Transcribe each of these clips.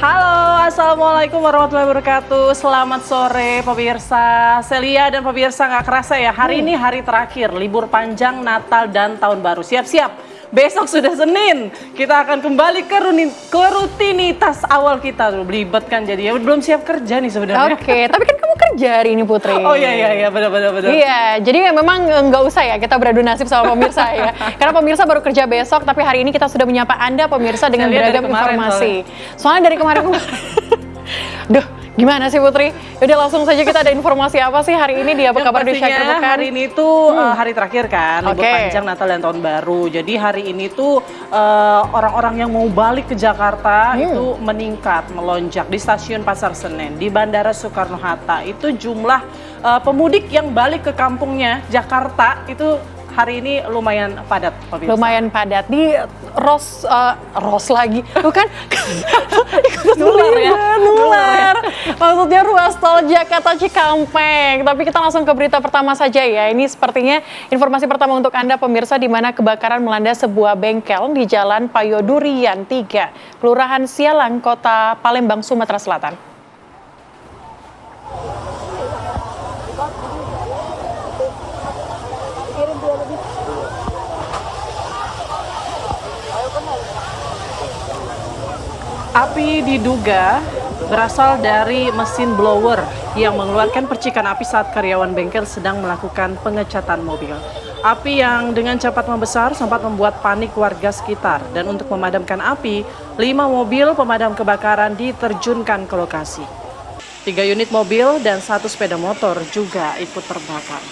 Halo, Assalamualaikum warahmatullahi wabarakatuh. Selamat sore pemirsa Celia dan pemirsa. Nggak kerasa ya, hari ini hari terakhir libur panjang Natal dan Tahun Baru. Siap-siap, besok sudah Senin. Kita akan kembali ke rutinitas awal kita. Belibet kan jadi, ya belum siap kerja nih sebenarnya. Oke, tapi kan kamu kerja hari ini Putri. Oh iya, benar. Iya, jadi memang nggak usah ya kita beradu nasib sama pemirsa ya. Karena pemirsa baru kerja besok, tapi hari ini kita sudah menyapa Anda pemirsa dengan beragam informasi. Soalnya dari kemarin. Duh, gimana sih Putri? Udah langsung saja kita ada informasi apa sih hari ini di Apa Kabar di Syakir Pekan? Hari ini tuh hari terakhir kan, libur panjang Natal dan Tahun Baru. Jadi hari ini tuh orang-orang yang mau balik ke Jakarta itu meningkat, melonjak di stasiun Pasar Senen, di Bandara Soekarno-Hatta. Itu jumlah pemudik yang balik ke kampungnya Jakarta itu hari ini lumayan padat, pemirsa. Lumayan padat di Ros lagi, bukan? Nular. Maksudnya ruas tol Jakarta Cikampek. Tapi kita langsung ke berita pertama saja ya. Ini sepertinya informasi pertama untuk Anda pemirsa, di mana kebakaran melanda sebuah bengkel di Jalan Payodurian 3, Kelurahan Sialang, Kota Palembang, Sumatera Selatan. Api diduga berasal dari mesin blower yang mengeluarkan percikan api saat karyawan bengkel sedang melakukan pengecatan mobil. Api yang dengan cepat membesar sempat membuat panik warga sekitar, dan untuk memadamkan api, 5 mobil pemadam kebakaran diterjunkan ke lokasi. 3 unit mobil dan 1 sepeda motor juga ikut terbakar.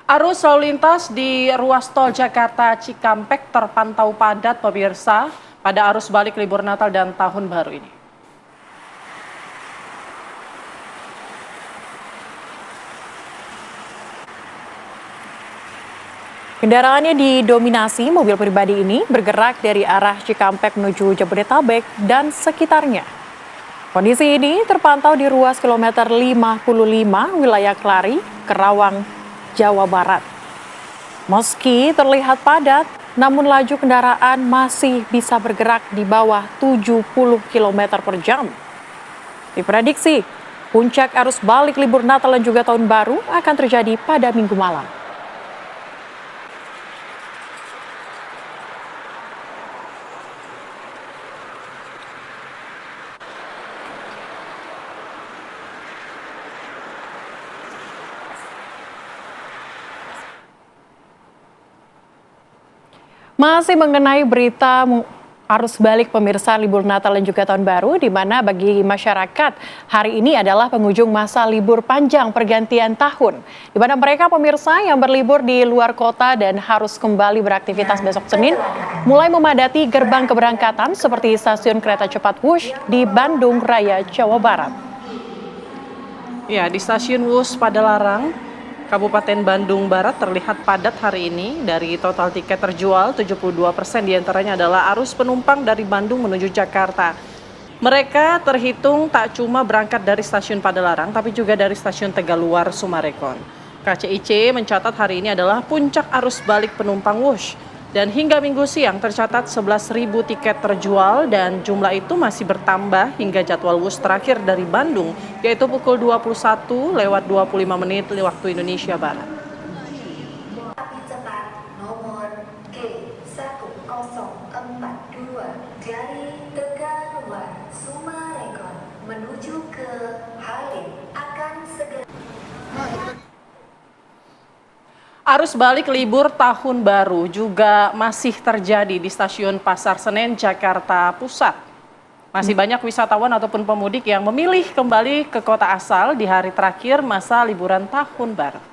Arus lalu lintas di ruas tol Jakarta Cikampek terpantau padat pemirsa pada arus balik libur Natal dan Tahun Baru ini. Kendaraannya didominasi mobil pribadi ini bergerak dari arah Cikampek menuju Jabodetabek dan sekitarnya. Kondisi ini terpantau di ruas kilometer 55 wilayah Kelari, Kerawang, Jawa Barat. Meski terlihat padat, namun laju kendaraan masih bisa bergerak di bawah 70 km per jam. Diprediksi, puncak arus balik libur Natal dan juga Tahun Baru akan terjadi pada Minggu malam. Masih mengenai berita arus balik pemirsa libur Natal dan juga Tahun Baru, di mana bagi masyarakat hari ini adalah penghujung masa libur panjang pergantian tahun, di mana mereka pemirsa yang berlibur di luar kota dan harus kembali beraktivitas besok Senin mulai memadati gerbang keberangkatan seperti stasiun kereta cepat Wush di Bandung Raya, Jawa Barat. Ya, di stasiun Wush Padalarang, Kabupaten Bandung Barat terlihat padat hari ini. Dari total tiket terjual, 72% diantaranya adalah arus penumpang dari Bandung menuju Jakarta. Mereka terhitung tak cuma berangkat dari stasiun Padalarang, tapi juga dari stasiun Tegaluar, Sumarekon. KCIC mencatat hari ini adalah puncak arus balik penumpang Wush. Dan hingga Minggu siang tercatat 11.000 tiket terjual, dan jumlah itu masih bertambah hingga jadwal Wush terakhir dari Bandung, yaitu pukul 21:25 waktu Indonesia Barat. Api cepat nomor G1042 dari Tegaluar, Sumarekon menuju ke Halim akan segera. Arus balik libur Tahun Baru juga masih terjadi di stasiun Pasar Senen, Jakarta Pusat. Masih banyak wisatawan ataupun pemudik yang memilih kembali ke kota asal di hari terakhir masa liburan Tahun Baru.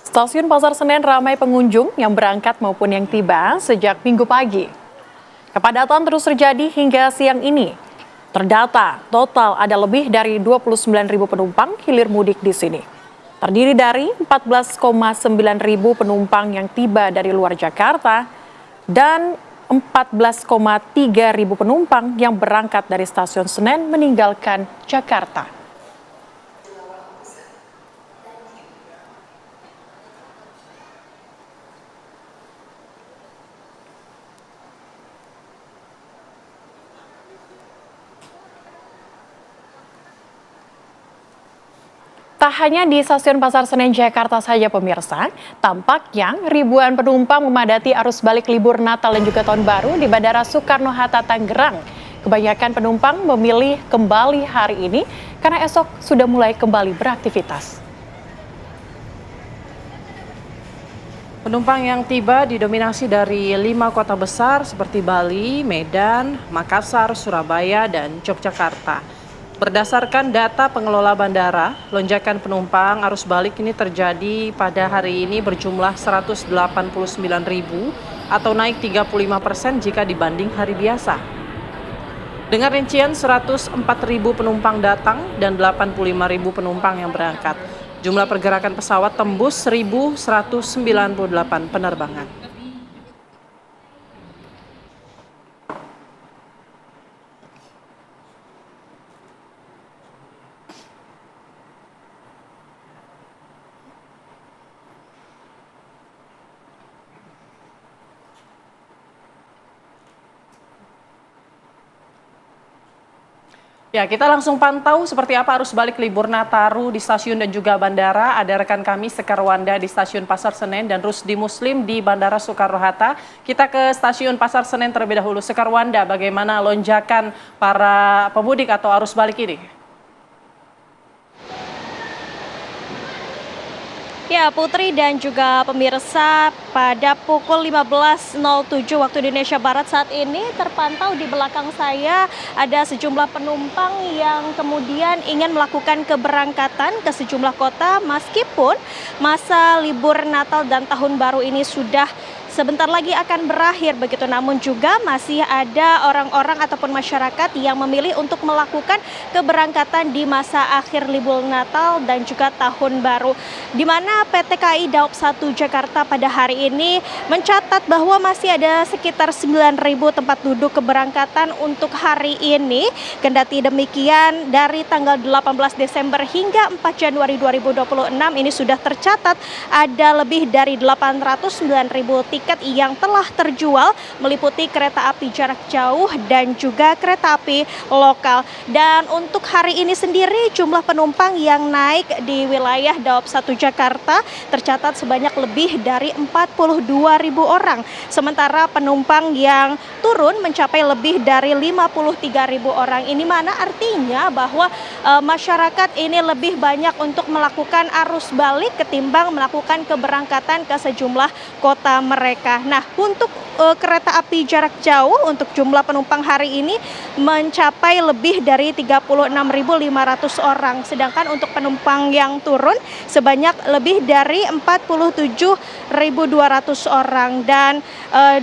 Stasiun Pasar Senen ramai pengunjung yang berangkat maupun yang tiba sejak Minggu pagi. Kepadatan terus terjadi hingga siang ini. Terdata total ada lebih dari 29.000 penumpang hilir mudik di sini. Terdiri dari 14,9 ribu penumpang yang tiba dari luar Jakarta dan 14,3 ribu penumpang yang berangkat dari stasiun Senen meninggalkan Jakarta. Tak hanya di stasiun Pasar Senen Jakarta saja pemirsa, tampaknya ribuan penumpang memadati arus balik libur Natal dan juga Tahun Baru di Bandara Soekarno-Hatta Tangerang. Kebanyakan penumpang memilih kembali hari ini karena esok sudah mulai kembali beraktivitas. Penumpang yang tiba didominasi dari 5 kota besar seperti Bali, Medan, Makassar, Surabaya, dan Yogyakarta. Berdasarkan data pengelola bandara, lonjakan penumpang arus balik ini terjadi pada hari ini berjumlah 189.000 atau naik 35% jika dibanding hari biasa. Dengan rincian 104.000 penumpang datang dan 85.000 penumpang yang berangkat. Jumlah pergerakan pesawat tembus 1.198 penerbangan. Ya, kita langsung pantau seperti apa arus balik libur Nataru di stasiun dan juga bandara. Ada rekan kami Sekar Wanda di stasiun Pasar Senen dan Rusdi Muslim di Bandara Soekarno-Hatta. Kita ke stasiun Pasar Senen terlebih dahulu. Sekar Wanda, bagaimana lonjakan para pemudik atau arus balik ini? Ya, Putri dan juga pemirsa, pada pukul 15.07 waktu Indonesia Barat saat ini terpantau di belakang saya ada sejumlah penumpang yang kemudian ingin melakukan keberangkatan ke sejumlah kota meskipun masa libur Natal dan Tahun Baru ini sudah sebentar lagi akan berakhir begitu, namun juga masih ada orang-orang ataupun masyarakat yang memilih untuk melakukan keberangkatan di masa akhir libur Natal dan juga Tahun Baru, di mana PT KAI Daob 1 Jakarta pada hari ini mencatat bahwa masih ada sekitar 9.000 tempat duduk keberangkatan untuk hari ini. Kendati demikian, dari tanggal 18 Desember hingga 4 Januari 2026 ini sudah tercatat ada lebih dari 809.000 tiket yang telah terjual, meliputi kereta api jarak jauh dan juga kereta api lokal. Dan untuk hari ini sendiri jumlah penumpang yang naik di wilayah Daob 1 Jakarta tercatat sebanyak lebih dari 42.000 orang. Sementara penumpang yang turun mencapai lebih dari 53.000 orang. Ini mana artinya bahwa masyarakat ini lebih banyak untuk melakukan arus balik ketimbang melakukan keberangkatan ke sejumlah kota mereka. Nah, untuk kereta api jarak jauh untuk jumlah penumpang hari ini mencapai lebih dari 36.500 orang. Sedangkan untuk penumpang yang turun sebanyak lebih dari 47.200 orang. Dan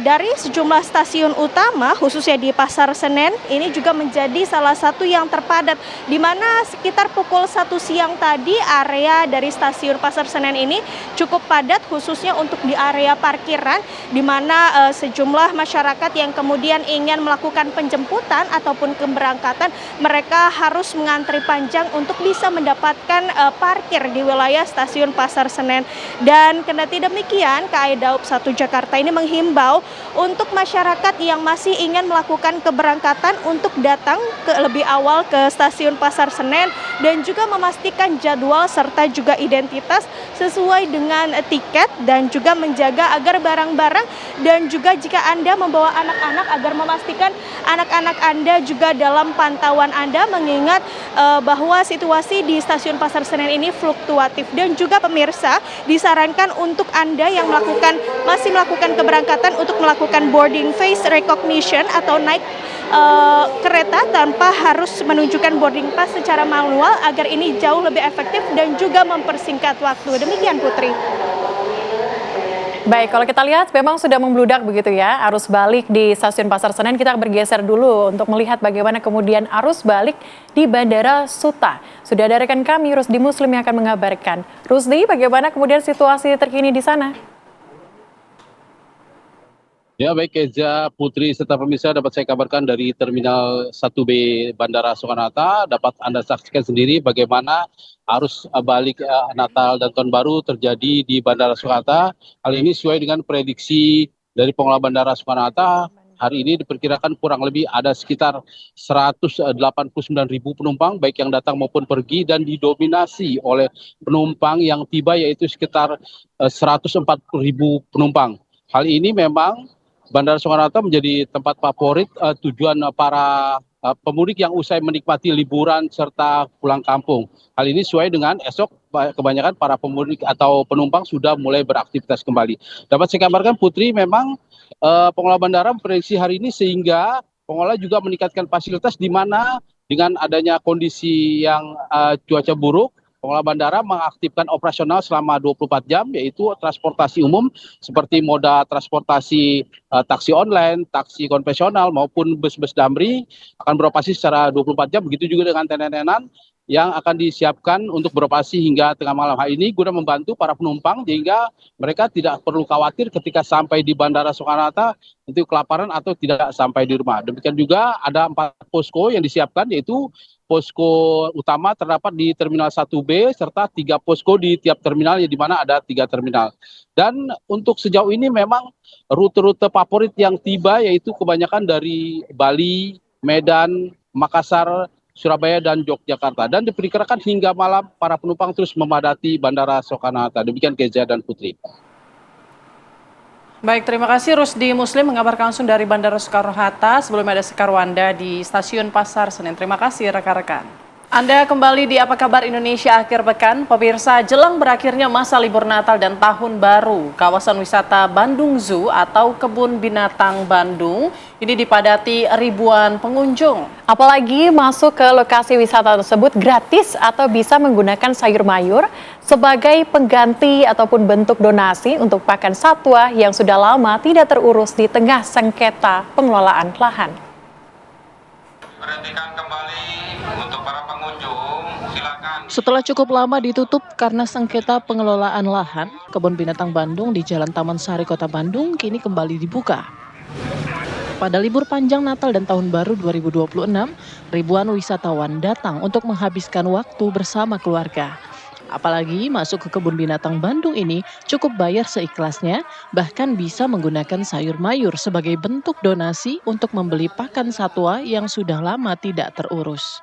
dari sejumlah stasiun utama khususnya di Pasar Senen ini juga menjadi salah satu yang terpadat, di mana sekitar pukul 1 siang tadi area dari stasiun Pasar Senen ini cukup padat khususnya untuk di area parkiran, di mana sejumlah masyarakat yang kemudian ingin melakukan penjemputan ataupun keberangkatan mereka harus mengantri panjang untuk bisa mendapatkan parkir di wilayah stasiun Pasar Senen. Dan kendati demikian, KAI Daob 1 Jakarta ini menghimbau untuk masyarakat yang masih ingin melakukan keberangkatan untuk datang lebih awal ke stasiun Pasar Senen dan juga memastikan jadwal serta juga identitas sesuai dengan tiket, dan juga menjaga agar barang-barang dan juga jika Anda membawa anak-anak agar memastikan anak-anak Anda juga dalam pantauan Anda, mengingat bahwa situasi di stasiun Pasar Senen ini fluktuatif. Dan juga pemirsa, disarankan untuk Anda yang masih melakukan keberangkatan untuk melakukan boarding face recognition atau naik kereta tanpa harus menunjukkan boarding pass secara manual agar ini jauh lebih efektif dan juga mempersingkat waktu. Demikian Putri. Baik, kalau kita lihat memang sudah membludak begitu ya, arus balik di Stasiun Pasar Senen. Kita bergeser dulu untuk melihat bagaimana kemudian arus balik di Bandara Suta. Sudah ada rekan kami, Rusdi Muslim yang akan mengabarkan. Rusdi, bagaimana kemudian situasi terkini di sana? Ya baik Eza, Putri serta pemirsa, dapat saya kabarkan dari Terminal 1B Bandara Soekarno-Hatta. Dapat Anda saksikan sendiri bagaimana arus balik Natal dan Tahun Baru terjadi di Bandara Soekarno-Hatta. Hal ini sesuai dengan prediksi dari pengelola Bandara Soekarno-Hatta. Hari ini diperkirakan kurang lebih ada sekitar 189.000 penumpang baik yang datang maupun pergi, dan didominasi oleh penumpang yang tiba yaitu sekitar 140.000 penumpang. Hal ini memang Bandara Soekarno-Hatta menjadi tempat favorit tujuan para pemudik yang usai menikmati liburan serta pulang kampung. Hal ini sesuai dengan esok kebanyakan para pemudik atau penumpang sudah mulai beraktivitas kembali. Dapat saya kabarkan Putri, memang pengelola bandara memprediksi hari ini sehingga pengelola juga meningkatkan fasilitas, di mana dengan adanya kondisi yang cuaca buruk, pengelola bandara mengaktifkan operasional selama 24 jam, yaitu transportasi umum seperti moda transportasi taksi online, taksi konvensional maupun bus-bus damri akan beroperasi secara 24 jam. Begitu juga dengan tenan-tenan yang akan disiapkan untuk beroperasi hingga tengah malam. Hal ini guna membantu para penumpang sehingga mereka tidak perlu khawatir ketika sampai di Bandara Soekarno-Hatta untuk kelaparan atau tidak sampai di rumah. Demikian juga ada 4 posko yang disiapkan, yaitu posko utama terdapat di Terminal 1B serta 3 posko di tiap terminal, di mana ada 3 terminal. Dan untuk sejauh ini memang rute-rute favorit yang tiba yaitu kebanyakan dari Bali, Medan, Makassar, Surabaya, dan Yogyakarta. Dan diperkirakan hingga malam para penumpang terus memadati Bandara Soekarno-Hatta. Demikian Keza dan Putri. Baik, terima kasih Rusdi Muslim mengabarkan langsung dari Bandara Soekarno-Hatta. Sebelumnya ada Sekar Wanda di Stasiun Pasar Senen. Terima kasih rekan-rekan. Anda kembali di Apa Kabar Indonesia akhir pekan. Pemirsa, jelang berakhirnya masa libur Natal dan Tahun Baru, kawasan wisata Bandung Zoo atau Kebun Binatang Bandung ini dipadati ribuan pengunjung. Apalagi masuk ke lokasi wisata tersebut gratis atau bisa menggunakan sayur mayur sebagai pengganti ataupun bentuk donasi untuk pakan satwa yang sudah lama tidak terurus di tengah sengketa pengelolaan lahan. Perhentikan kembali untuk para pengunjung, silakan. Setelah cukup lama ditutup karena sengketa pengelolaan lahan, Kebun Binatang Bandung di Jalan Taman Sari, Kota Bandung kini kembali dibuka. Pada libur panjang Natal dan Tahun Baru 2026, ribuan wisatawan datang untuk menghabiskan waktu bersama keluarga. Apalagi masuk ke Kebun Binatang Bandung ini cukup bayar seikhlasnya, bahkan bisa menggunakan sayur mayur sebagai bentuk donasi untuk membeli pakan satwa yang sudah lama tidak terurus.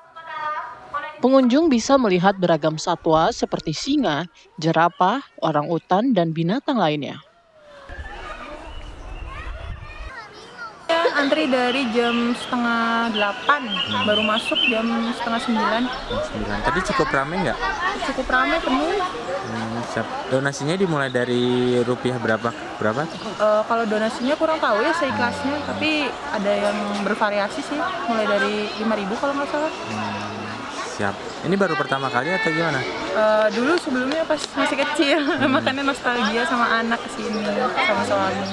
Pengunjung bisa melihat beragam satwa seperti singa, jerapah, orangutan, dan binatang lainnya. Antri dari jam 7:30, baru masuk jam 8:30. 9. Tadi cukup ramai nggak? Cukup ramai, penuh. Siap. Donasinya dimulai dari rupiah berapa? Kalau donasinya kurang tahu ya seikhlasnya, tapi ada yang bervariasi sih, mulai dari 5.000 kalau nggak salah. Siap. Ini baru pertama kali atau gimana? Dulu sebelumnya pas masih kecil, makanya nostalgia sama anak kesini, sama suami.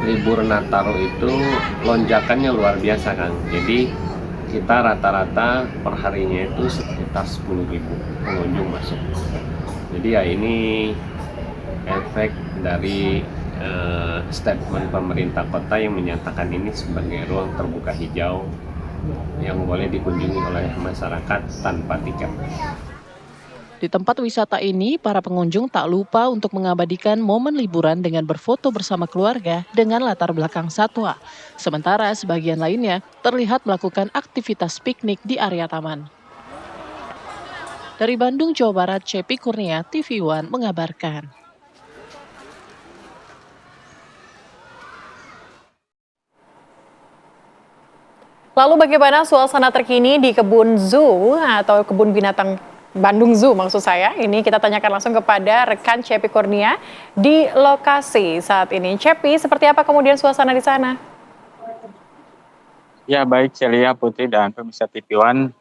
Libur Natal itu lonjakannya luar biasa kan, jadi kita rata-rata perharinya itu sekitar 10.000 pengunjung masuk. Jadi ya ini efek dari statement pemerintah kota yang menyatakan ini sebagai ruang terbuka hijau yang boleh dikunjungi oleh masyarakat tanpa tiket. Di tempat wisata ini, para pengunjung tak lupa untuk mengabadikan momen liburan dengan berfoto bersama keluarga dengan latar belakang satwa. Sementara sebagian lainnya terlihat melakukan aktivitas piknik di area taman. Dari Bandung, Jawa Barat, Cepi Kurnia, TV One mengabarkan. Lalu bagaimana suasana terkini di Kebun Zoo atau Kebun Binatang Bandung Zoo maksud saya? Ini kita tanyakan langsung kepada rekan Cepi Kurnia di lokasi saat ini. Cepi, seperti apa kemudian suasana di sana? Ya baik Celia, Putri, dan pemirsa TV One.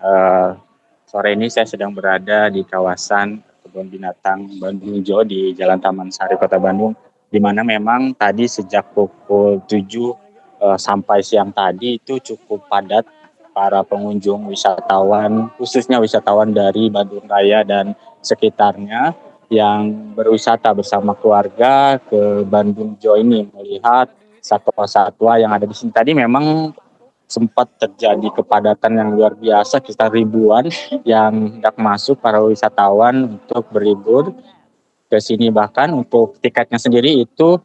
Sore ini saya sedang berada di kawasan Kebun Binatang Bandung Zoo di Jalan Taman Sari, Kota Bandung. di mana memang tadi sejak pukul 7 sampai siang tadi itu cukup padat para pengunjung wisatawan, khususnya wisatawan dari Bandung Raya dan sekitarnya yang berwisata bersama keluarga ke Bandung Zoo ini melihat satwa-satwa yang ada di sini. Tadi memang sempat terjadi kepadatan yang luar biasa, sekitar ribuan yang hendak masuk para wisatawan untuk berlibur ke sini. Bahkan untuk tiketnya sendiri itu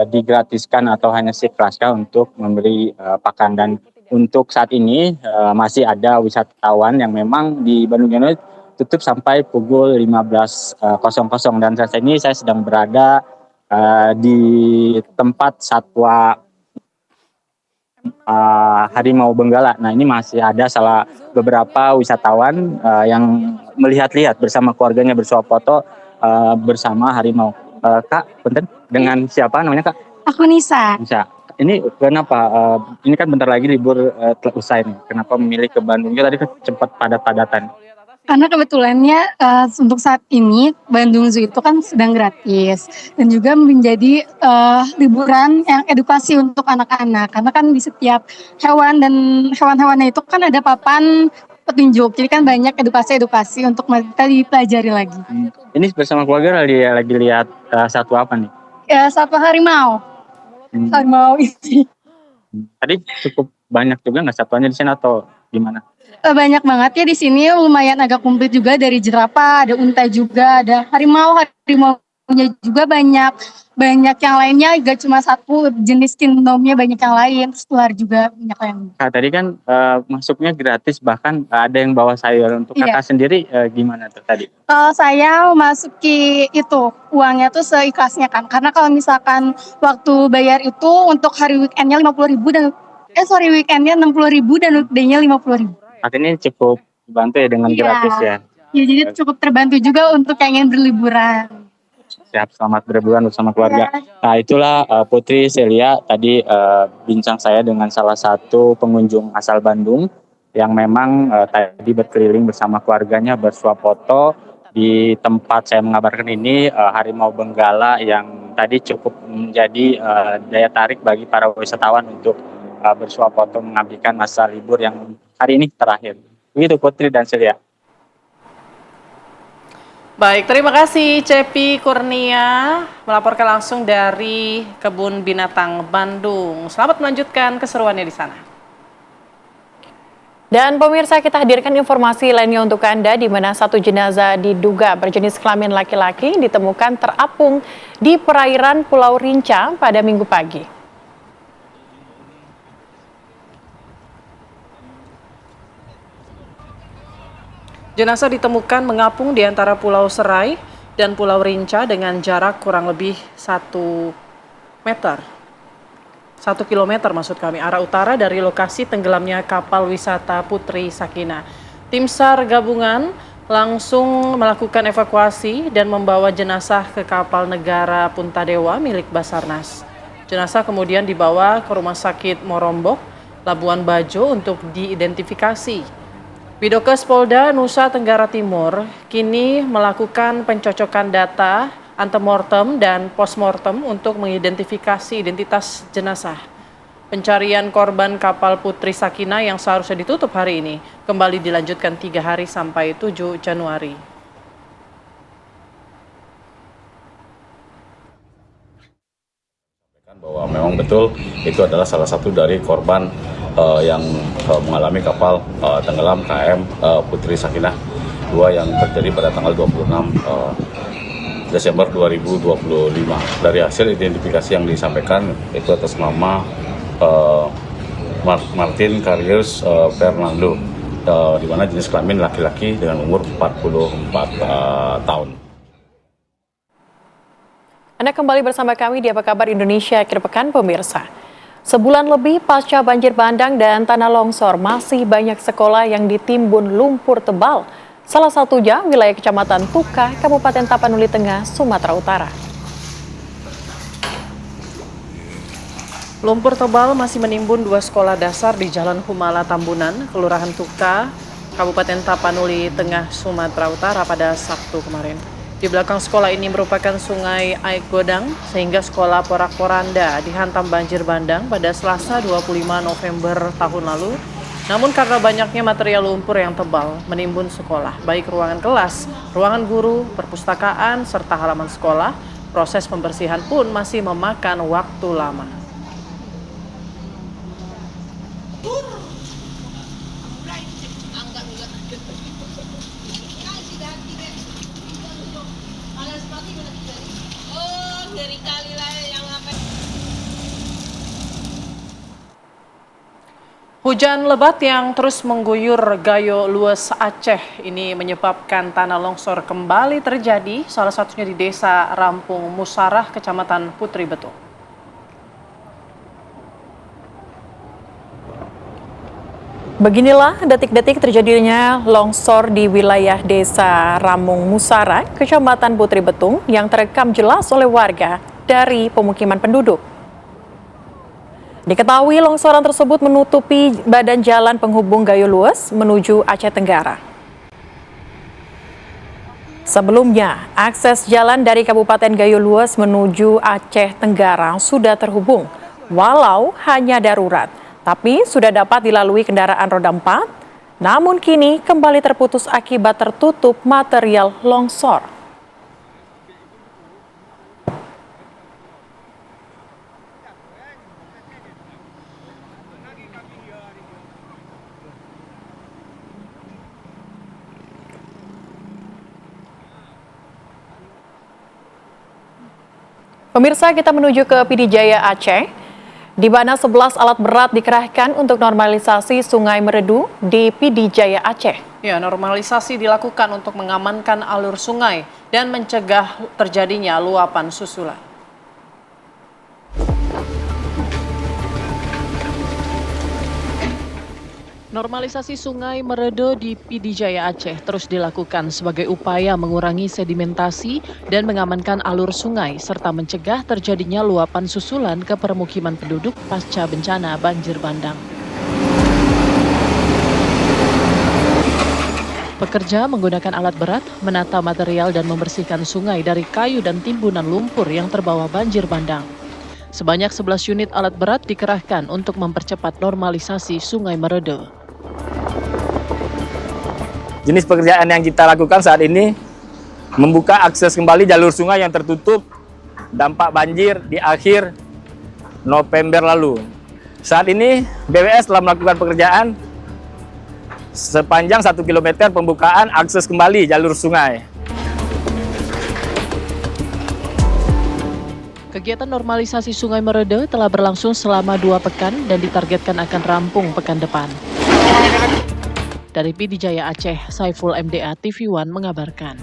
digratiskan atau hanya sekelas untuk memberi pakan. Dan untuk saat ini masih ada wisatawan yang memang di Bandung Zoo tutup sampai pukul 15.00 dan saat ini saya sedang berada di tempat satwa harimau benggala. Nah, ini masih ada beberapa wisatawan yang melihat-lihat bersama keluarganya bersuap foto bersama harimau. Kak, punten, dengan siapa namanya Kak? Aku Nisa. Nisa. Ini kenapa? Ini kan bentar lagi libur usai nih. Kenapa memilih ke Bandung? Tadi kan sempat padat-padatan. Karena kebetulannya untuk saat ini Bandung Zoo itu kan sedang gratis dan juga menjadi liburan yang edukasi untuk anak-anak. Karena kan di setiap hewan dan hewan-hewannya itu kan ada papan petunjuk. Jadi kan banyak edukasi untuk kita dipelajari lagi. Ini bersama keluarga lagi lihat satwa apa nih? Satwa harimau. Harimau itu. Tadi cukup banyak juga nggak satwanya di sana atau gimana? Banyak banget ya di sini, lumayan agak komplit juga, dari jerapah, ada unta juga, ada harimaunya juga banyak yang lainnya, gak cuma satu jenis kingdomnya, banyak yang lain, terus ular juga banyak yang. Kak, tadi kan masuknya gratis, bahkan ada yang bawa sayur. Untuk kakak sendiri gimana tuh tadi? Saya masuki itu uangnya tuh seikhlasnya kan, karena kalau misalkan waktu bayar itu untuk hari weekendnya 50.000 dan weekendnya 60.000 dan weekday-nya 50.000. Artinya cukup dibantu ya dengan gratis ya. Ya, jadi cukup terbantu juga untuk yang ingin berliburan. Siap, selamat berliburan bersama keluarga. Nah, itulah Putri Celia tadi bincang saya dengan salah satu pengunjung asal Bandung yang memang tadi berkeliling bersama keluarganya bersuap foto di tempat saya mengabarkan ini, harimau benggala yang tadi cukup menjadi daya tarik bagi para wisatawan untuk bersuap foto mengabdikan masa libur yang hari ini terakhir. Begitu Putri dan Celia. Baik, terima kasih Cepi Kurnia melaporkan langsung dari Kebun Binatang Bandung. Selamat melanjutkan keseruannya di sana. Dan pemirsa, kita hadirkan informasi lainnya untuk Anda, di mana satu jenazah diduga berjenis kelamin laki-laki ditemukan terapung di perairan Pulau Rinca pada Minggu pagi. Jenazah ditemukan mengapung di antara Pulau Serai dan Pulau Rinca dengan jarak kurang lebih 1 meter. 1 kilometer maksud kami, arah utara dari lokasi tenggelamnya kapal wisata Putri Sakinah. Tim SAR gabungan langsung melakukan evakuasi dan membawa jenazah ke kapal negara Puntadewa milik Basarnas. Jenazah kemudian dibawa ke Rumah Sakit Morombok, Labuan Bajo untuk diidentifikasi. Bidokes Polda Nusa Tenggara Timur kini melakukan pencocokan data antemortem dan postmortem untuk mengidentifikasi identitas jenazah. Pencarian korban kapal Putri Sakinah yang seharusnya ditutup hari ini kembali dilanjutkan 3 hari sampai 7 Januari. Bahwa memang betul itu adalah salah satu dari korban yang mengalami kapal tenggelam KM Putri Sakinah 2 yang terjadi pada tanggal 26 Desember 2025. Dari hasil identifikasi yang disampaikan itu atas nama Martin Karius Fernando, di mana jenis kelamin laki-laki dengan umur 44 tahun. Anda kembali bersama kami di Apa Kabar Indonesia Akhir Pekan, pemirsa. Sebulan lebih pasca banjir bandang dan tanah longsor, masih banyak sekolah yang ditimbun lumpur tebal. Salah satunya wilayah Kecamatan Tuka, Kabupaten Tapanuli Tengah, Sumatera Utara. Lumpur tebal masih menimbun 2 sekolah dasar di Jalan Humala Tambunan, Kelurahan Tuka, Kabupaten Tapanuli Tengah, Sumatera Utara pada Sabtu kemarin. Di belakang sekolah ini merupakan sungai Aik Godang, sehingga sekolah Porak-Poranda dihantam banjir bandang pada Selasa 25 November tahun lalu. Namun karena banyaknya material lumpur yang tebal menimbun sekolah, baik ruangan kelas, ruangan guru, perpustakaan, serta halaman sekolah, proses pembersihan pun masih memakan waktu lama. Hujan lebat yang terus mengguyur Gayo Lues Aceh ini menyebabkan tanah longsor kembali terjadi, salah satunya di Desa Rampung Musarah, Kecamatan Putri Betung. Beginilah detik-detik terjadinya longsor di wilayah Desa Rampung Musarah, Kecamatan Putri Betung yang terekam jelas oleh warga dari pemukiman penduduk. Diketahui longsoran tersebut menutupi badan jalan penghubung Gayo Lues menuju Aceh Tenggara. Sebelumnya, akses jalan dari Kabupaten Gayo Lues menuju Aceh Tenggara sudah terhubung, walau hanya darurat, tapi sudah dapat dilalui kendaraan roda 4, namun kini kembali terputus akibat tertutup material longsor. Pemirsa, kita menuju ke PD Jaya Aceh, di mana 11 alat berat dikerahkan untuk normalisasi Sungai Meredu di PD Jaya Aceh. Ya, normalisasi dilakukan untuk mengamankan alur sungai dan mencegah terjadinya luapan susulan. Normalisasi Sungai Meredo di PD Jaya Aceh terus dilakukan sebagai upaya mengurangi sedimentasi dan mengamankan alur sungai serta mencegah terjadinya luapan susulan ke permukiman penduduk pasca bencana banjir bandang. Pekerja menggunakan alat berat, menata material dan membersihkan sungai dari kayu dan timbunan lumpur yang terbawa banjir bandang. Sebanyak 11 unit alat berat dikerahkan untuk mempercepat normalisasi Sungai Meredo. Jenis pekerjaan yang kita lakukan saat ini membuka akses kembali jalur sungai yang tertutup dampak banjir di akhir November lalu. Saat ini BWS telah melakukan pekerjaan sepanjang 1 km pembukaan akses kembali jalur sungai. Kegiatan normalisasi Sungai Meredo telah berlangsung selama 2 pekan dan ditargetkan akan rampung pekan depan. Dari PD Jaya Aceh, Saiful MDA TV One mengabarkan.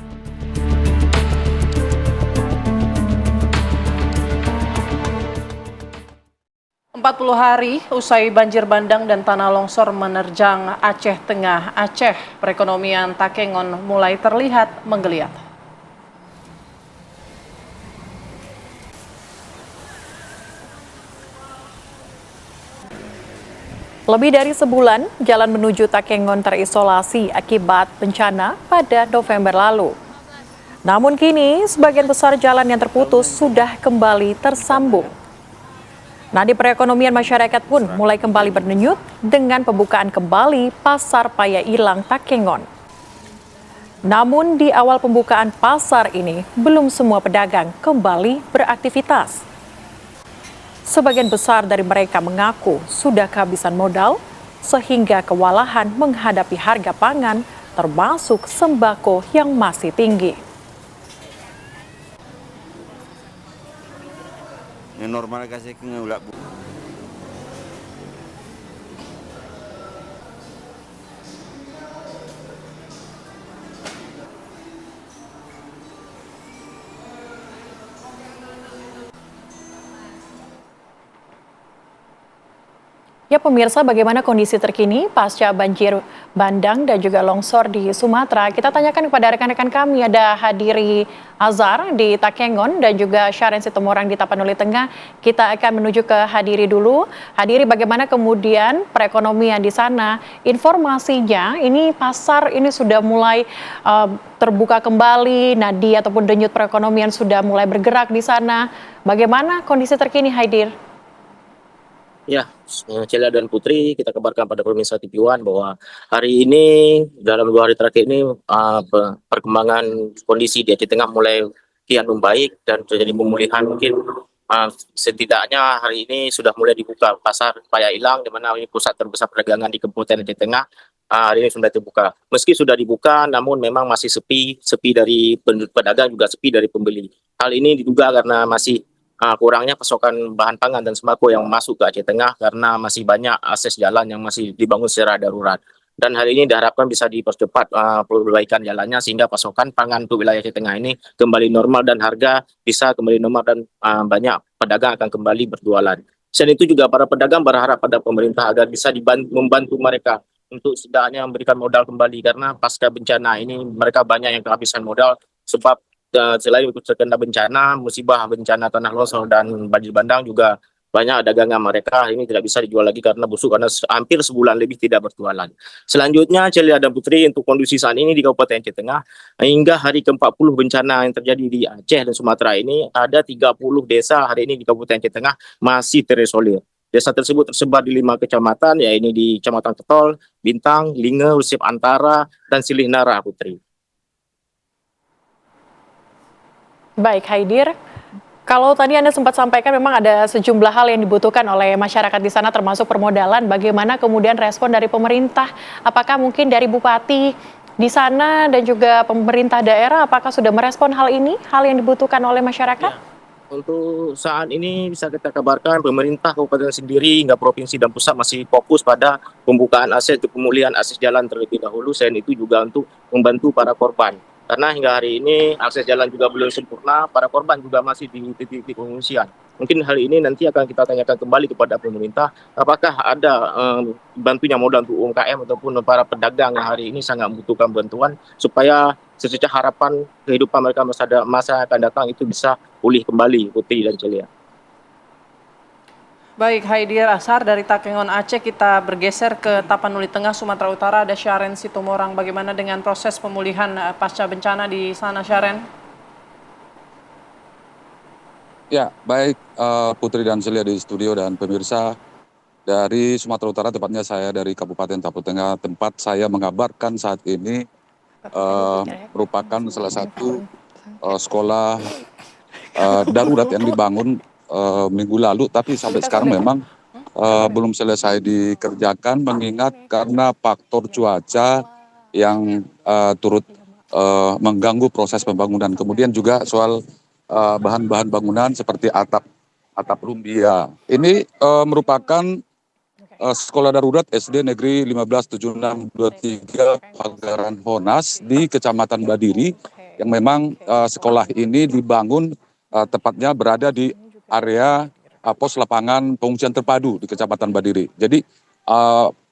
Puluh hari usai banjir bandang dan tanah longsor menerjang Aceh Tengah, Aceh, perekonomian Takengon mulai terlihat menggeliat. Lebih dari sebulan, jalan menuju Takengon terisolasi akibat bencana pada November lalu. Namun kini, sebagian besar jalan yang terputus sudah kembali tersambung. Nadi perekonomian masyarakat pun mulai kembali berdenyut dengan pembukaan kembali Pasar Paya Ilang Takengon. Namun di awal pembukaan pasar ini, belum semua pedagang kembali beraktivitas. Sebagian besar dari mereka mengaku sudah kehabisan modal sehingga kewalahan menghadapi harga pangan termasuk sembako yang masih tinggi. Normal kasih ngulak bu. Ya pemirsa, bagaimana kondisi terkini pasca banjir bandang dan juga longsor di Sumatera? Kita tanyakan kepada rekan-rekan kami, ada Hadiri Azhar di Takengon dan juga Syaren Situmorang di Tapanuli Tengah. Kita akan menuju ke Hadiri dulu. Hadiri, bagaimana kemudian perekonomian di sana? Informasinya, ini pasar ini sudah mulai terbuka kembali, nadi ataupun denyut perekonomian sudah mulai bergerak di sana. Bagaimana kondisi terkini, Haidir? Ya, Celia dan Putri, kita kabarkan pada pemirsa TV One bahwa hari ini, dalam 2 hari terakhir ini, perkembangan kondisi di Aceh Tengah mulai kian membaik dan terjadi pemulihan. Mungkin setidaknya hari ini sudah mulai dibuka pasar Paya Ilang, di mana ini pusat terbesar perdagangan di Kabupaten Aceh Tengah. Hari ini sudah terbuka. Meski sudah dibuka, namun memang masih sepi dari pedagang, juga sepi dari pembeli. Hal ini diduga karena masih kurangnya pasokan bahan pangan dan sembako yang masuk ke Aceh Tengah karena masih banyak akses jalan yang masih dibangun secara darurat. Dan hal ini diharapkan bisa dipercepat perbaikan jalannya sehingga pasokan pangan untuk wilayah Aceh Tengah ini kembali normal dan harga bisa kembali normal dan banyak pedagang akan kembali berjualan. Selain itu juga para pedagang berharap pada pemerintah agar bisa membantu mereka untuk setidaknya memberikan modal kembali karena pasca bencana ini mereka banyak yang kehabisan modal sebab selain ikut terkena bencana, musibah bencana tanah longsor dan banjir bandang juga banyak dagangan mereka ini tidak bisa dijual lagi karena busuk karena hampir sebulan lebih tidak berjualan. Selanjutnya, Celia dan Putri, untuk kondisi saat ini di Kabupaten Aceh Tengah, hingga hari ke-40 bencana yang terjadi di Aceh dan Sumatera ini, ada 30 desa hari ini di Kabupaten Aceh Tengah masih terisolir. Desa tersebut tersebar di 5 kecamatan, yaitu di Kecamatan Ketol, Bintang, Linge, Usip Antara, dan Silih Nara, Putri. Baik, Haidir. Kalau tadi Anda sempat sampaikan memang ada sejumlah hal yang dibutuhkan oleh masyarakat di sana termasuk permodalan. Bagaimana kemudian respon dari pemerintah? Apakah mungkin dari Bupati di sana dan juga pemerintah daerah apakah sudah merespon hal ini, hal yang dibutuhkan oleh masyarakat? Ya. Untuk saat ini bisa kita kabarkan pemerintah kabupaten sendiri hingga provinsi dan pusat masih fokus pada pembukaan akses untuk pemulihan akses jalan terlebih dahulu. Selain itu juga untuk membantu para korban. Karena hingga hari ini akses jalan juga belum sempurna, para korban juga masih di titik-titik pengungsian. Mungkin hal ini nanti akan kita tanyakan kembali kepada pemerintah, apakah ada bantunya modal untuk UMKM ataupun para pedagang yang hari ini sangat membutuhkan bantuan, supaya sesuai harapan kehidupan mereka masa akan datang itu bisa pulih kembali, Putri dan Celia. Baik, Haidir Azhar dari Takengon Aceh, kita bergeser ke Tapanuli Tengah, Sumatera Utara, ada Syaren Situmorang. Bagaimana dengan proses pemulihan pasca bencana di sana, Syaren? Ya, baik Putri dan Celia di studio dan pemirsa dari Sumatera Utara, tepatnya saya dari Kabupaten Tapanuli Tengah, tempat saya mengabarkan saat ini merupakan salah satu sekolah darurat yang dibangun minggu lalu, tapi sampai sekarang memang belum selesai dikerjakan mengingat karena faktor cuaca yang turut mengganggu proses pembangunan. Kemudian juga soal bahan-bahan bangunan seperti atap rumbia. Ini merupakan sekolah darurat SD Negeri 157623 Pagaran Honas di Kecamatan Badiri yang memang sekolah ini dibangun tepatnya berada di area pos lapangan pengungsian terpadu di Kecamatan Badiri. Jadi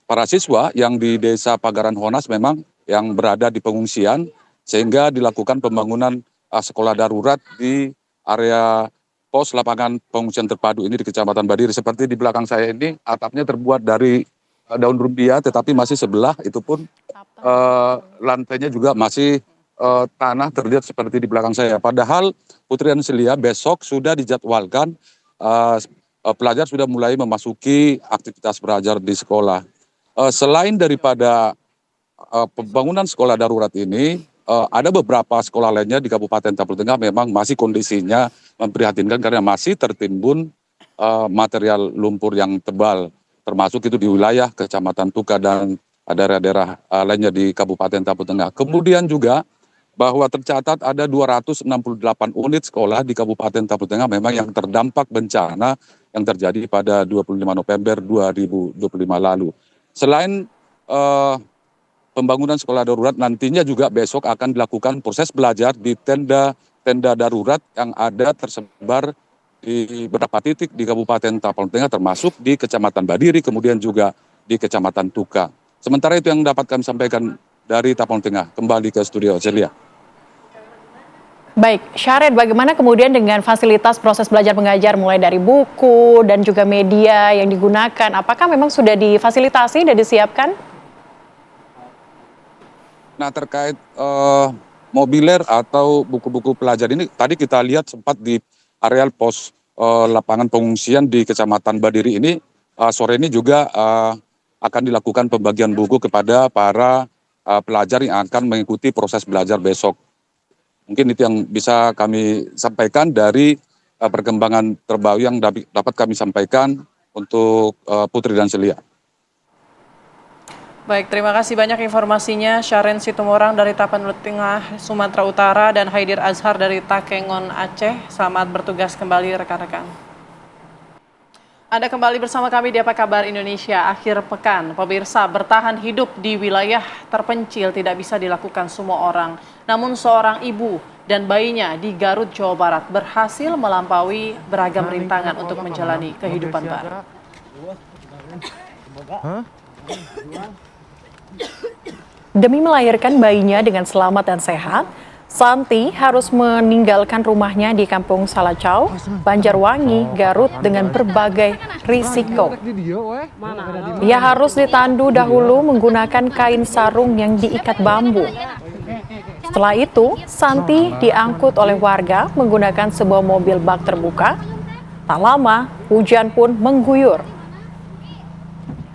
para siswa yang di Desa Pagaran Honas memang yang berada di pengungsian sehingga dilakukan pembangunan sekolah darurat di area pos lapangan pengungsian terpadu ini di Kecamatan Badiri. Seperti di belakang saya ini atapnya terbuat dari daun rumbia tetapi masih sebelah itu pun lantainya juga masih tanah terlihat seperti di belakang saya. Padahal Putri dan Celia besok sudah dijadwalkan pelajar sudah mulai memasuki aktivitas belajar di sekolah. Selain daripada pembangunan sekolah darurat ini, ada beberapa sekolah lainnya di Kabupaten Tapanuli Tengah memang masih kondisinya memprihatinkan karena masih tertimbun material lumpur yang tebal, termasuk itu di wilayah Kecamatan Tuka dan daerah-daerah lainnya di Kabupaten Tapanuli Tengah. Kemudian juga bahwa tercatat ada 268 unit sekolah di Kabupaten Tapanuli Tengah memang yang terdampak bencana yang terjadi pada 25 November 2025 lalu. Selain pembangunan sekolah darurat, nantinya juga besok akan dilakukan proses belajar di tenda darurat yang ada tersebar di beberapa titik di Kabupaten Tapal Tengah, termasuk di Kecamatan Badiri, kemudian juga di Kecamatan Tuka. Sementara itu yang dapat kami sampaikan dari Tapal Tengah. Kembali ke studio, Celia. Baik, Syaret, bagaimana kemudian dengan fasilitas proses belajar mengajar mulai dari buku dan juga media yang digunakan? Apakah memang sudah difasilitasi dan disiapkan? Nah, terkait mobiler atau buku-buku pelajar ini, tadi kita lihat sempat di areal pos lapangan pengungsian di Kecamatan Badiri ini, sore ini juga akan dilakukan pembagian buku kepada para pelajar yang akan mengikuti proses belajar besok. Mungkin itu yang bisa kami sampaikan dari perkembangan terbaru yang dapat kami sampaikan untuk Putri dan Celia. Baik, terima kasih banyak informasinya Syaren Situmorang dari Tapanuli Tengah, Sumatera Utara, dan Haidir Azhar dari Takengon, Aceh. Selamat bertugas kembali rekan-rekan. Anda kembali bersama kami di Apa Kabar Indonesia akhir pekan. Pemirsa, bertahan hidup di wilayah terpencil tidak bisa dilakukan semua orang. Namun seorang ibu dan bayinya di Garut, Jawa Barat berhasil melampaui beragam rintangan untuk menjalani kehidupan baru. Demi melahirkan bayinya dengan selamat dan sehat, Santi harus meninggalkan rumahnya di Kampung Salacau, Banjarwangi, Garut dengan berbagai risiko. Ia harus ditandu dahulu menggunakan kain sarung yang diikat bambu. Setelah itu, Santi diangkut oleh warga menggunakan sebuah mobil bak terbuka. Tak lama, hujan pun mengguyur.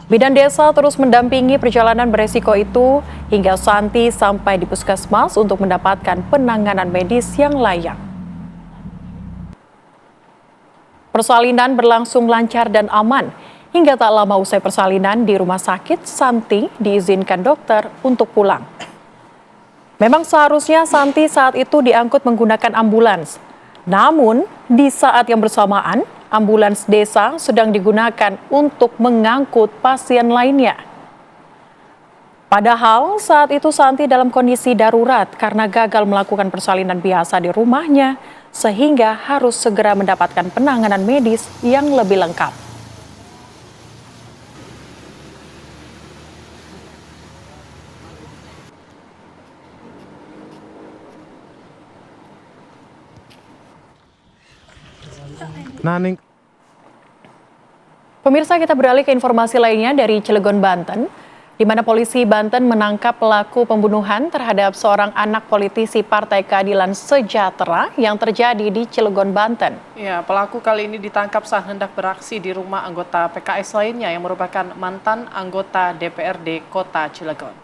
Bidan desa terus mendampingi perjalanan beresiko itu hingga Santi sampai di puskesmas untuk mendapatkan penanganan medis yang layak. Persalinan berlangsung lancar dan aman. Hingga tak lama usai persalinan di rumah sakit, Santi diizinkan dokter untuk pulang. Memang seharusnya Santi saat itu diangkut menggunakan ambulans. Namun, di saat yang bersamaan, ambulans desa sedang digunakan untuk mengangkut pasien lainnya. Padahal saat itu Santi dalam kondisi darurat karena gagal melakukan persalinan biasa di rumahnya, sehingga harus segera mendapatkan penanganan medis yang lebih lengkap. Pemirsa, kita beralih ke informasi lainnya dari Cilegon, Banten, di mana polisi Banten menangkap pelaku pembunuhan terhadap seorang anak politisi Partai Keadilan Sejahtera yang terjadi di Cilegon, Banten. Ya, pelaku kali ini ditangkap saat hendak beraksi di rumah anggota PKS lainnya yang merupakan mantan anggota DPRD Kota Cilegon.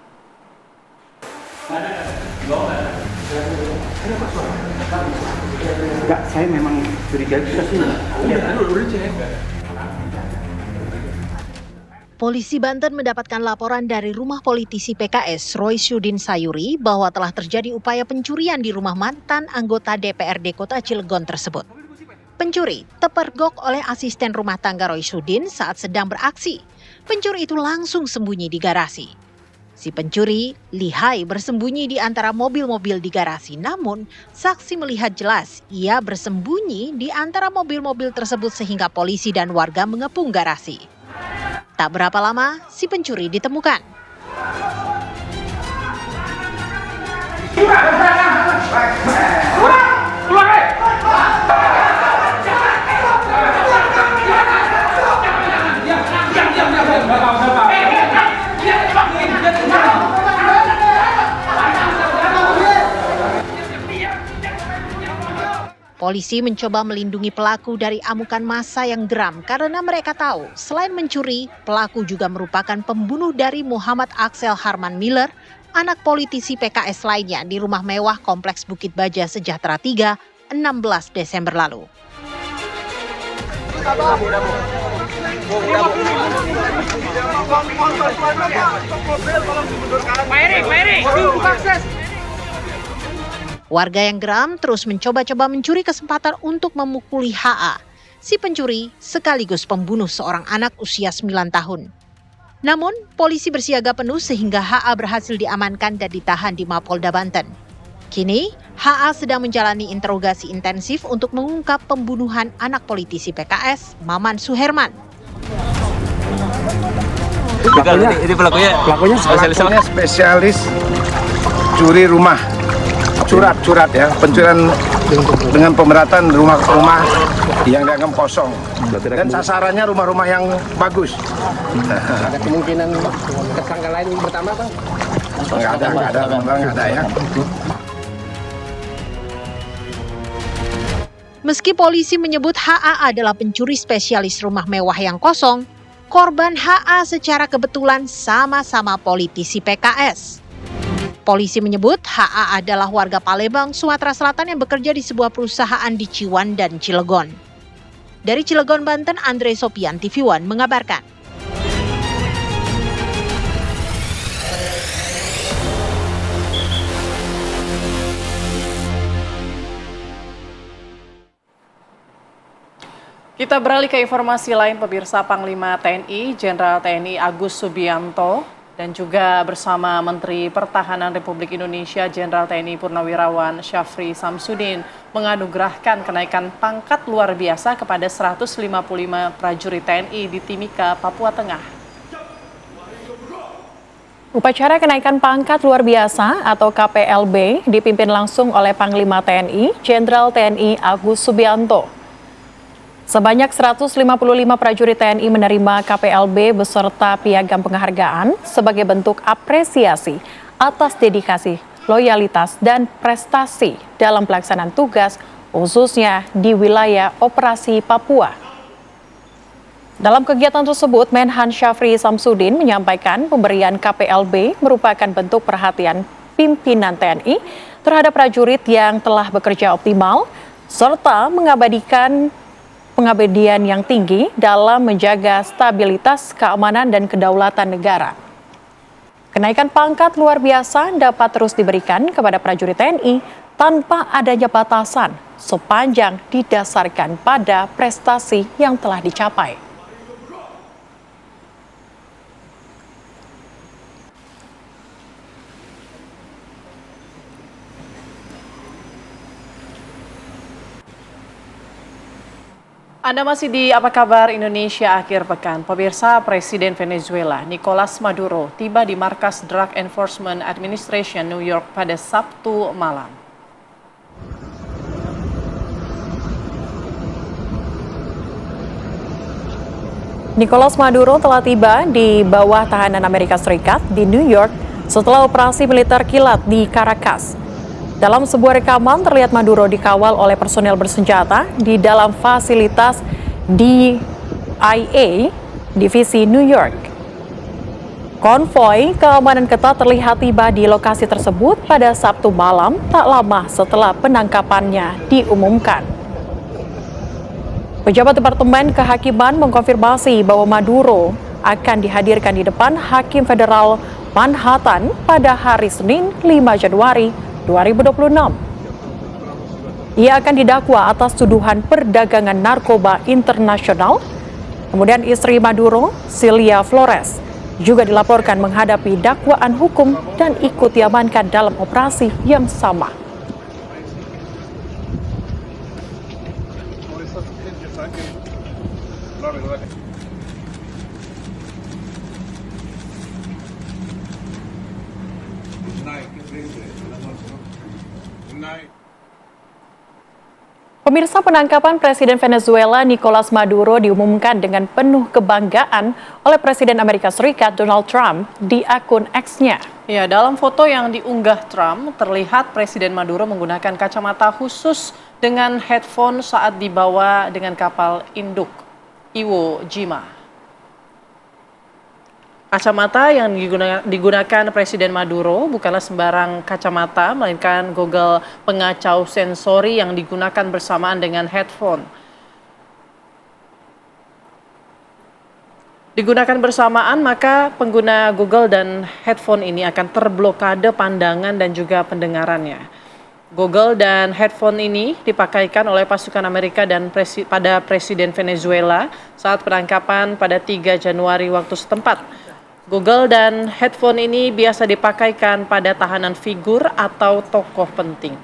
Enggak, saya memang curiga juga sih. Polisi Banten mendapatkan laporan dari rumah politisi PKS Roy Sudin Sayuri bahwa telah terjadi upaya pencurian di rumah mantan anggota DPRD Kota Cilegon tersebut. Pencuri terpergok oleh asisten rumah tangga Roy Sudin saat sedang beraksi. Pencuri itu langsung sembunyi di garasi. Si pencuri lihai bersembunyi di antara mobil-mobil di garasi, namun saksi melihat jelas ia bersembunyi di antara mobil-mobil tersebut sehingga polisi dan warga mengepung garasi. Tak berapa lama, si pencuri ditemukan. Polisi mencoba melindungi pelaku dari amukan massa yang geram karena mereka tahu selain mencuri, pelaku juga merupakan pembunuh dari Muhammad Axel Harman Miller, anak politisi PKS lainnya di rumah mewah Kompleks Bukit Baja Sejahtera 3, 16 Desember lalu. Warga yang geram terus mencoba-coba mencuri kesempatan untuk memukuli HA, si pencuri sekaligus pembunuh seorang anak usia 9 tahun. Namun, polisi bersiaga penuh sehingga HA berhasil diamankan dan ditahan di Mapolda Banten. Kini, HA sedang menjalani interogasi intensif untuk mengungkap pembunuhan anak politisi PKS, Maman Suherman. Pelakunya spesialis curi rumah, curat ya, pencurian dengan pemberatan rumah-rumah yang dianggap kosong. Dan sasarannya rumah-rumah yang bagus. Ada kemungkinan tersangka lain bertambah, Bang? Nggak ada ya. Meski polisi menyebut HA adalah pencuri spesialis rumah mewah yang kosong, korban HA secara kebetulan sama-sama politisi PKS. Polisi menyebut HA adalah warga Palembang, Sumatera Selatan yang bekerja di sebuah perusahaan di Ciwan dan Cilegon. Dari Cilegon, Banten, Andre Sopian, TV One mengabarkan. Kita beralih ke informasi lain, pemirsa. Panglima TNI, Jenderal TNI Agus Subianto, dan juga bersama Menteri Pertahanan Republik Indonesia, Jenderal TNI Purnawirawan Syafri Samsudin, menganugerahkan kenaikan pangkat luar biasa kepada 155 prajurit TNI di Timika, Papua Tengah. Upacara kenaikan pangkat luar biasa atau KPLB dipimpin langsung oleh Panglima TNI, Jenderal TNI Agus Subianto. Sebanyak 155 prajurit TNI menerima KPLB beserta piagam penghargaan sebagai bentuk apresiasi atas dedikasi, loyalitas, dan prestasi dalam pelaksanaan tugas, khususnya di wilayah operasi Papua. Dalam kegiatan tersebut, Menhan Syafri Samsudin menyampaikan pemberian KPLB merupakan bentuk perhatian pimpinan TNI terhadap prajurit yang telah bekerja optimal, serta mengabadikan pengabdian yang tinggi dalam menjaga stabilitas, keamanan, dan kedaulatan negara. Kenaikan pangkat luar biasa dapat terus diberikan kepada prajurit TNI tanpa adanya batasan sepanjang didasarkan pada prestasi yang telah dicapai. Anda masih di Apa Kabar Indonesia akhir pekan. Pemirsa, Presiden Venezuela Nicolas Maduro tiba di markas Drug Enforcement Administration New York pada Sabtu malam. Nicolas Maduro telah tiba di bawah tahanan Amerika Serikat di New York setelah operasi militer kilat di Caracas. Dalam sebuah rekaman terlihat Maduro dikawal oleh personel bersenjata di dalam fasilitas DIA Divisi New York. Konvoi keamanan ketat terlihat tiba di lokasi tersebut pada Sabtu malam tak lama setelah penangkapannya diumumkan. Pejabat Departemen Kehakiman mengkonfirmasi bahwa Maduro akan dihadirkan di depan Hakim Federal Manhattan pada hari Senin 5 Januari 2026. Ia akan didakwa atas tuduhan perdagangan narkoba internasional. Kemudian istri Maduro, Cilia Flores, juga dilaporkan menghadapi dakwaan hukum dan ikut diamankan dalam operasi yang sama. Pemirsa, penangkapan Presiden Venezuela Nicolas Maduro diumumkan dengan penuh kebanggaan oleh Presiden Amerika Serikat Donald Trump di akun X-nya. Ya, dalam foto yang diunggah Trump, terlihat Presiden Maduro menggunakan kacamata khusus dengan headphone saat dibawa dengan kapal induk Iwo Jima. Kacamata yang digunakan Presiden Maduro bukanlah sembarang kacamata, melainkan goggle pengacau sensori yang digunakan bersamaan dengan headphone. Digunakan bersamaan, maka pengguna Google dan headphone ini akan terblokade pandangan dan juga pendengarannya. Google dan headphone ini dipakaikan oleh pasukan Amerika dan pada Presiden Venezuela saat penangkapan pada 3 Januari waktu setempat. Google dan headphone ini biasa dipakaikan pada tahanan figur atau tokoh penting.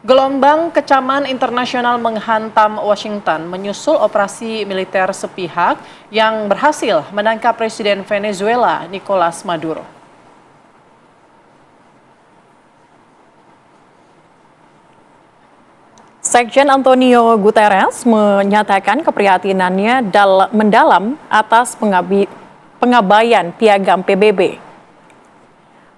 Gelombang kecaman internasional menghantam Washington menyusul operasi militer sepihak yang berhasil menangkap Presiden Venezuela Nicolas Maduro. Sekjen Antonio Guterres menyatakan keprihatinannya mendalam atas pengabaian piagam PBB.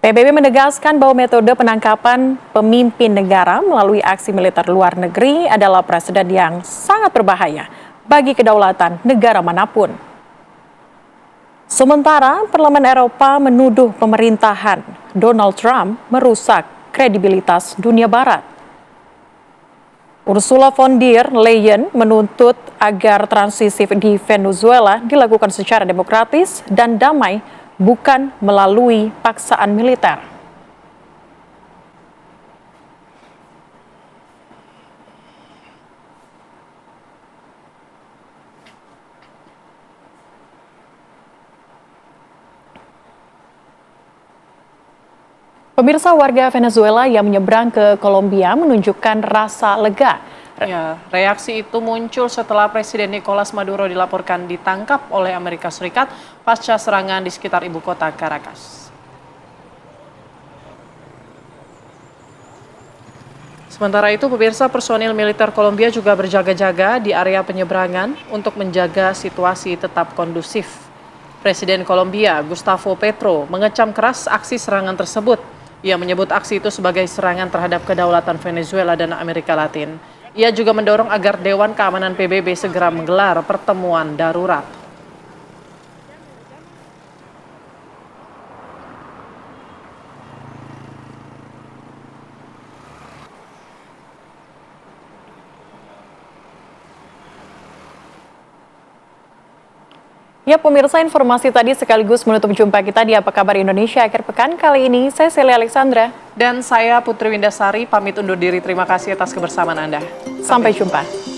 PBB menegaskan bahwa metode penangkapan pemimpin negara melalui aksi militer luar negeri adalah preseden yang sangat berbahaya bagi kedaulatan negara manapun. Sementara Parlemen Eropa menuduh pemerintahan Donald Trump merusak kredibilitas dunia barat. Ursula von der Leyen menuntut agar transisi di Venezuela dilakukan secara demokratis dan damai, bukan melalui paksaan militer. Pemirsa, warga Venezuela yang menyeberang ke Kolombia menunjukkan rasa lega. Ya, reaksi itu muncul setelah Presiden Nicolas Maduro dilaporkan ditangkap oleh Amerika Serikat pasca serangan di sekitar ibu kota Caracas. Sementara itu, pemirsa, personil militer Kolombia juga berjaga-jaga di area penyeberangan untuk menjaga situasi tetap kondusif. Presiden Kolombia, Gustavo Petro, mengecam keras aksi serangan tersebut. Ia menyebut aksi itu sebagai serangan terhadap kedaulatan Venezuela dan Amerika Latin. Ia juga mendorong agar Dewan Keamanan PBB segera menggelar pertemuan darurat. Ya pemirsa, informasi tadi sekaligus menutup jumpa kita di Apa Kabar Indonesia akhir pekan kali ini. Saya Celia Alexandra. Dan saya Putri Windasari pamit undur diri. Terima kasih atas kebersamaan Anda. Sampai jumpa.